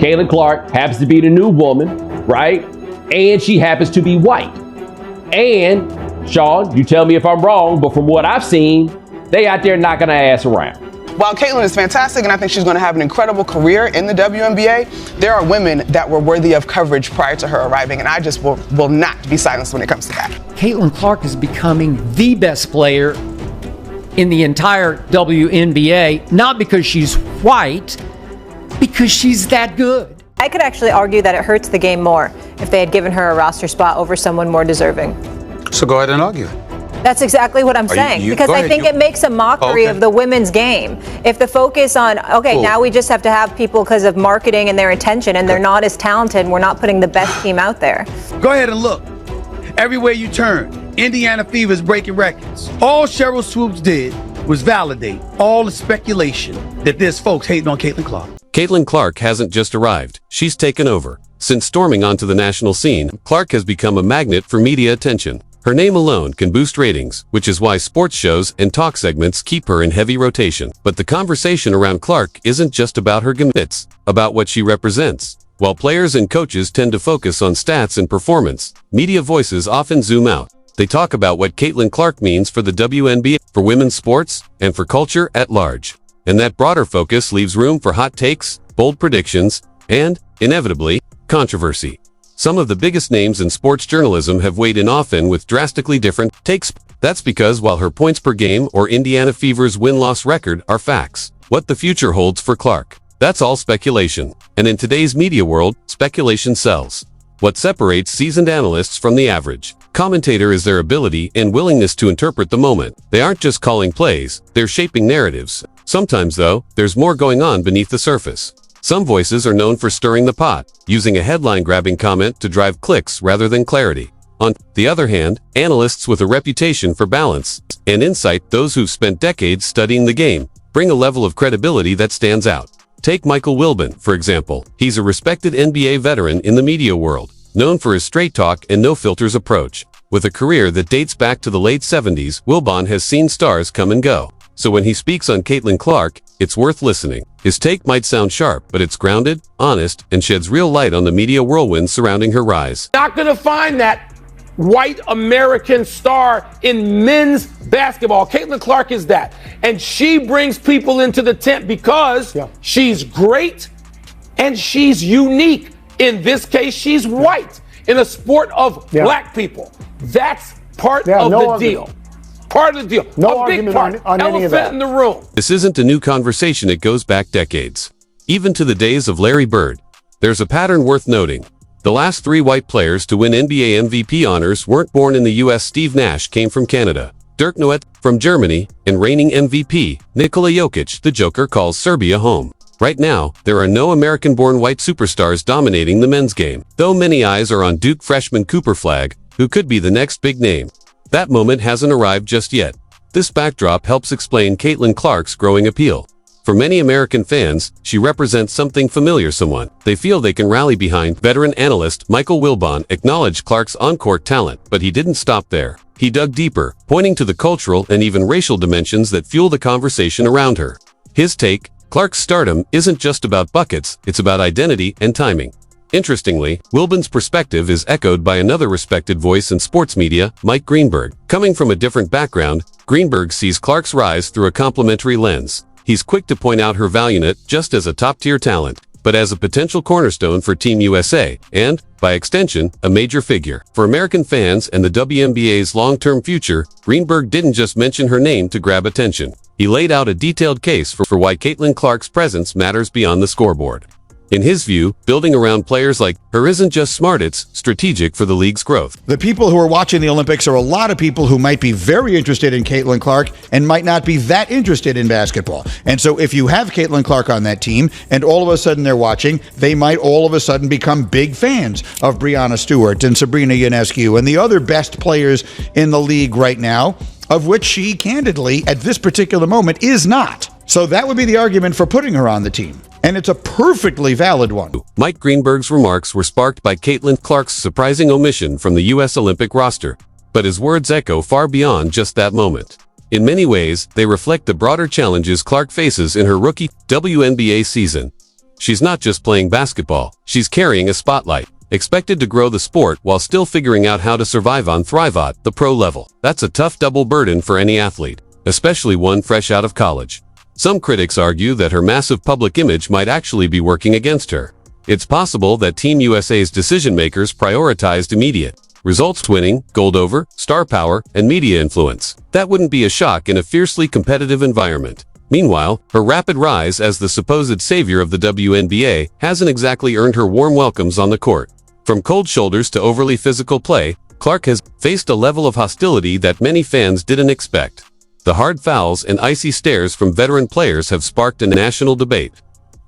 Caitlin Clark happens to be the new woman, right? And she happens to be white. And, Sean, you tell me if I'm wrong, but from what I've seen, they out there knocking her ass around. While Caitlin is fantastic and I think she's going to have an incredible career in the WNBA, there are women that were worthy of coverage prior to her arriving, and I just will not be silenced when it comes to that. Caitlin Clark is becoming the best player in the entire WNBA, not because she's white, because she's that good. I could actually argue that it hurts the game more if they had given her a roster spot over someone more deserving. So go ahead and argue it. That's exactly what I'm saying, because I think it makes a mockery of the women's game. If the focus on, now we just have to have people because of marketing and their attention, and they're not as talented, and we're not putting the best team out there. Go ahead and look. Everywhere you turn, Indiana Fever is breaking records. All Cheryl Swoops did was validate all the speculation that there's folks hating on Caitlin Clark. Caitlin Clark hasn't just arrived, she's taken over. Since storming onto the national scene, Clark has become a magnet for media attention. Her name alone can boost ratings, which is why sports shows and talk segments keep her in heavy rotation. But the conversation around Clark isn't just about her game, it's about what she represents. While players and coaches tend to focus on stats and performance, media voices often zoom out. They talk about what Caitlin Clark means for the WNBA, for women's sports, and for culture at large. And that broader focus leaves room for hot takes, bold predictions, and, inevitably, controversy. Some of the biggest names in sports journalism have weighed in often with drastically different takes. That's because while her points per game or Indiana Fever's win-loss record are facts, what the future holds for Clark, that's all speculation. And in today's media world, speculation sells. What separates seasoned analysts from the average commentator is their ability and willingness to interpret the moment. They aren't just calling plays, they're shaping narratives. Sometimes, though, there's more going on beneath the surface. Some voices are known for stirring the pot, using a headline-grabbing comment to drive clicks rather than clarity. On the other hand, analysts with a reputation for balance and insight, those who've spent decades studying the game, bring a level of credibility that stands out. Take Michael Wilbon, for example. He's a respected NBA veteran in the media world, known for his straight talk and no-filters approach. With a career that dates back to the late 70s, Wilbon has seen stars come and go. So when he speaks on Caitlin Clark, it's worth listening. His take might sound sharp, but it's grounded, honest, and sheds real light on the media whirlwind surrounding her rise. Not going to find that white American star in men's basketball. Caitlin Clark is that. And she brings people into the tent because she's great and she's unique. In this case, she's white in a sport of black people. That's part of the deal. Part of the deal. No a big argument part. on any of that. Elephant in the room. This isn't a new conversation, it goes back decades. Even to the days of Larry Bird. There's a pattern worth noting. The last three white players to win NBA MVP honors weren't born in the US. Steve Nash came from Canada, Dirk Nowitzki from Germany, and reigning MVP, Nikola Jokic, the Joker, calls Serbia home. Right now, there are no American-born white superstars dominating the men's game, though many eyes are on Duke freshman Cooper Flagg, who could be the next big name. That moment hasn't arrived just yet. This backdrop helps explain Caitlin Clark's growing appeal. For many American fans, she represents something familiar, someone they feel they can rally behind. Veteran analyst Michael Wilbon acknowledged Clark's on-court talent, but he didn't stop there. He dug deeper, pointing to the cultural and even racial dimensions that fuel the conversation around her. His take: Clark's stardom isn't just about buckets, it's about identity and timing. Interestingly, Wilbon's perspective is echoed by another respected voice in sports media, Mike Greenberg. Coming from a different background, Greenberg sees Clark's rise through a complementary lens. He's quick to point out her value not just as a top-tier talent, but as a potential cornerstone for Team USA, and, by extension, a major figure. For American fans and the WNBA's long-term future, Greenberg didn't just mention her name to grab attention. He laid out a detailed case for why Caitlin Clark's presence matters beyond the scoreboard. In his view, building around players like her isn't just smart, it's strategic for the league's growth. The people who are watching the Olympics are a lot of people who might be very interested in Caitlin Clark and might not be that interested in basketball. And so if you have Caitlin Clark on that team and all of a sudden they're watching, they might all of a sudden become big fans of Breanna Stewart and Sabrina Ionescu and the other best players in the league right now, of which she, candidly, at this particular moment, is not. So that would be the argument for putting her on the team. And it's a perfectly valid one. Mike Greenberg's remarks were sparked by Caitlin Clark's surprising omission from the U.S. Olympic roster. But his words echo far beyond just that moment. In many ways, they reflect the broader challenges Clark faces in her rookie WNBA season. She's not just playing basketball, she's carrying a spotlight. Expected to grow the sport while still figuring out how to survive on thrive at the pro level. That's a tough double burden for any athlete, especially one fresh out of college. Some critics argue that her massive public image might actually be working against her. It's possible that Team USA's decision-makers prioritized immediate results, winning, gold over, star power, and media influence. That wouldn't be a shock in a fiercely competitive environment. Meanwhile, her rapid rise as the supposed savior of the WNBA hasn't exactly earned her warm welcomes on the court. From cold shoulders to overly physical play, Clark has faced a level of hostility that many fans didn't expect. The hard fouls and icy stares from veteran players have sparked a national debate.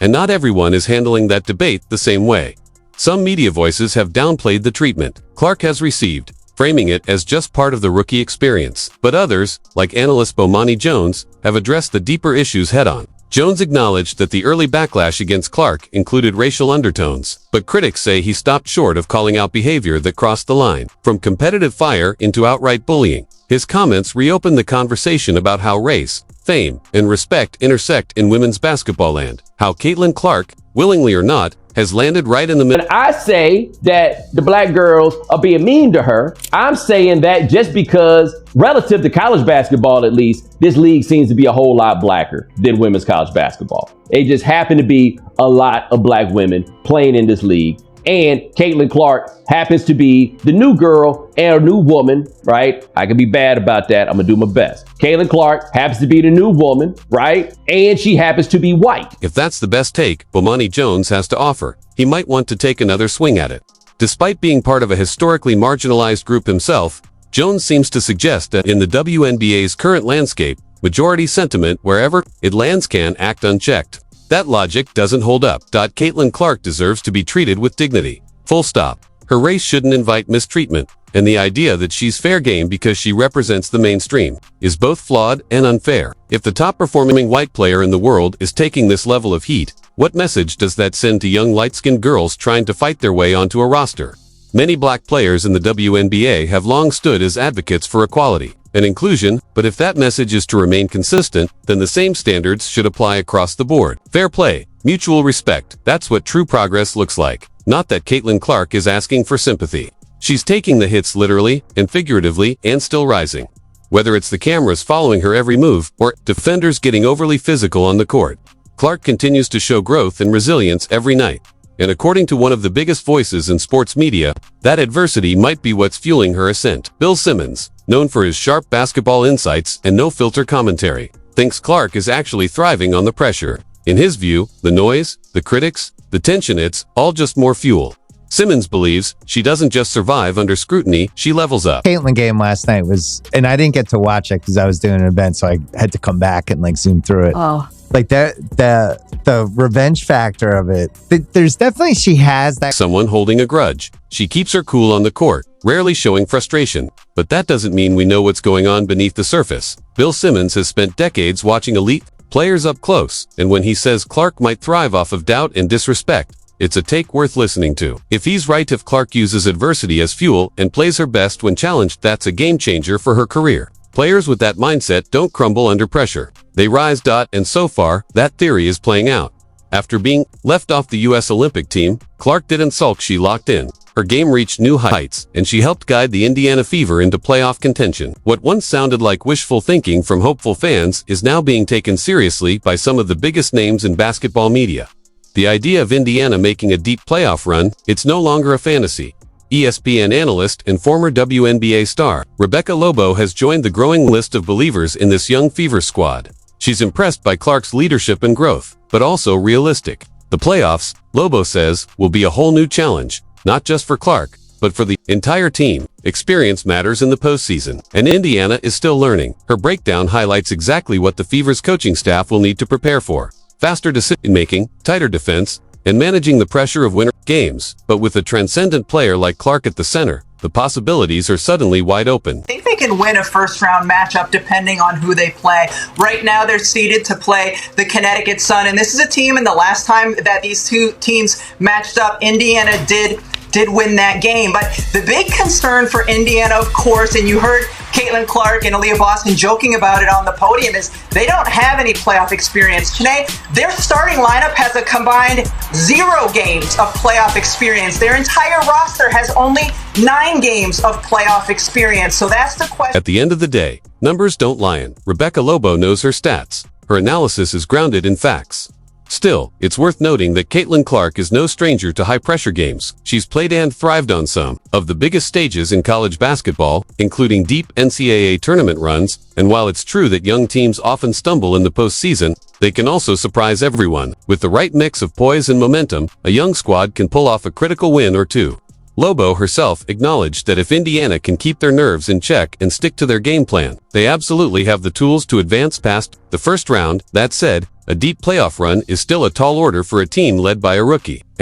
And not everyone is handling that debate the same way. Some media voices have downplayed the treatment Clark has received, framing it as just part of the rookie experience. But others, like analyst Bomani Jones, have addressed the deeper issues head-on. Jones acknowledged that the early backlash against Clark included racial undertones, but critics say he stopped short of calling out behavior that crossed the line, from competitive fire into outright bullying. His comments reopened the conversation about how race, fame, and respect intersect in women's basketball land, how Caitlin Clark, willingly or not, has landed right in the middle. When I say that the black girls are being mean to her, I'm saying that just because, relative to college basketball at least, this league seems to be a whole lot blacker than women's college basketball. It just happen to be a lot of black women playing in this league. And Caitlin Clark happens to be the new girl and a new woman, right? I can be bad about that. I'm going to do my best. Caitlin Clark happens to be the new woman, right? And she happens to be white. If that's the best take Bomani Jones has to offer, he might want to take another swing at it. Despite being part of a historically marginalized group himself, Jones seems to suggest that in the WNBA's current landscape, majority sentiment wherever it lands can act unchecked. That logic doesn't hold up. Caitlin Clark deserves to be treated with dignity. Full stop. Her race shouldn't invite mistreatment, and the idea that she's fair game because she represents the mainstream is both flawed and unfair. If the top-performing white player in the world is taking this level of heat, what message does that send to young light-skinned girls trying to fight their way onto a roster? Many black players in the WNBA have long stood as advocates for equality and inclusion, but if that message is to remain consistent, then the same standards should apply across the board. Fair play, mutual respect, that's what true progress looks like. Not that Caitlin Clark is asking for sympathy. She's taking the hits literally and figuratively and still rising. Whether it's the cameras following her every move or defenders getting overly physical on the court, Clark continues to show growth and resilience every night. And according to one of the biggest voices in sports media, that adversity might be what's fueling her ascent. Bill Simmons, known for his sharp basketball insights and no-filter commentary, thinks Clark is actually thriving on the pressure. In his view, the noise, the critics, the tension, it's all just more fuel. Simmons believes she doesn't just survive under scrutiny, she levels up. Caitlin game last night was, and I didn't get to watch it because I was doing an event, so I had to come back and zoom through it. Oh. Like the revenge factor of it. There's definitely, she has that. Someone holding a grudge. She keeps her cool on the court, rarely showing frustration. But that doesn't mean we know what's going on beneath the surface. Bill Simmons has spent decades watching elite players up close, and when he says Clark might thrive off of doubt and disrespect, it's a take worth listening to. If he's right, if Clark uses adversity as fuel and plays her best when challenged, that's a game changer for her career. Players with that mindset don't crumble under pressure. They rise. And so far, that theory is playing out. After being left off the U.S. Olympic team, Clark didn't sulk, she locked in. Her game reached new heights, and she helped guide the Indiana Fever into playoff contention. What once sounded like wishful thinking from hopeful fans is now being taken seriously by some of the biggest names in basketball media. The idea of Indiana making a deep playoff run, it's no longer a fantasy. ESPN analyst and former WNBA star, Rebecca Lobo, has joined the growing list of believers in this young Fever squad. She's impressed by Clark's leadership and growth, but also realistic. The playoffs, Lobo says, will be a whole new challenge, not just for Clark, but for the entire team. Experience matters in the postseason, and Indiana is still learning. Her breakdown highlights exactly what the Fever's coaching staff will need to prepare for. Faster decision-making, tighter defense, and managing the pressure of winter games. But with a transcendent player like Clark at the center, the possibilities are suddenly wide open. I think they can win a first-round matchup depending on who they play. Right now, they're seeded to play the Connecticut Sun, and this is a team, and the last time that these two teams matched up, Indiana did did win that game. But the big concern for Indiana, of course, and you heard Caitlin Clark and Aaliyah Boston joking about it on the podium, is they don't have any playoff experience. Today, their starting lineup has a combined 0 games of playoff experience. Their entire roster has only 9 games of playoff experience. So that's the question. At the end of the day, numbers don't lie. Rebecca Lobo knows her stats. Her analysis is grounded in facts. Still, it's worth noting that Caitlin Clark is no stranger to high-pressure games. She's played and thrived on some of the biggest stages in college basketball, including deep NCAA tournament runs, and while it's true that young teams often stumble in the postseason, they can also surprise everyone. With the right mix of poise and momentum, a young squad can pull off a critical win or two. Lobo herself acknowledged that if Indiana can keep their nerves in check and stick to their game plan, they absolutely have the tools to advance past the first round. That said, a deep playoff run is still a tall order for a team led by a rookie.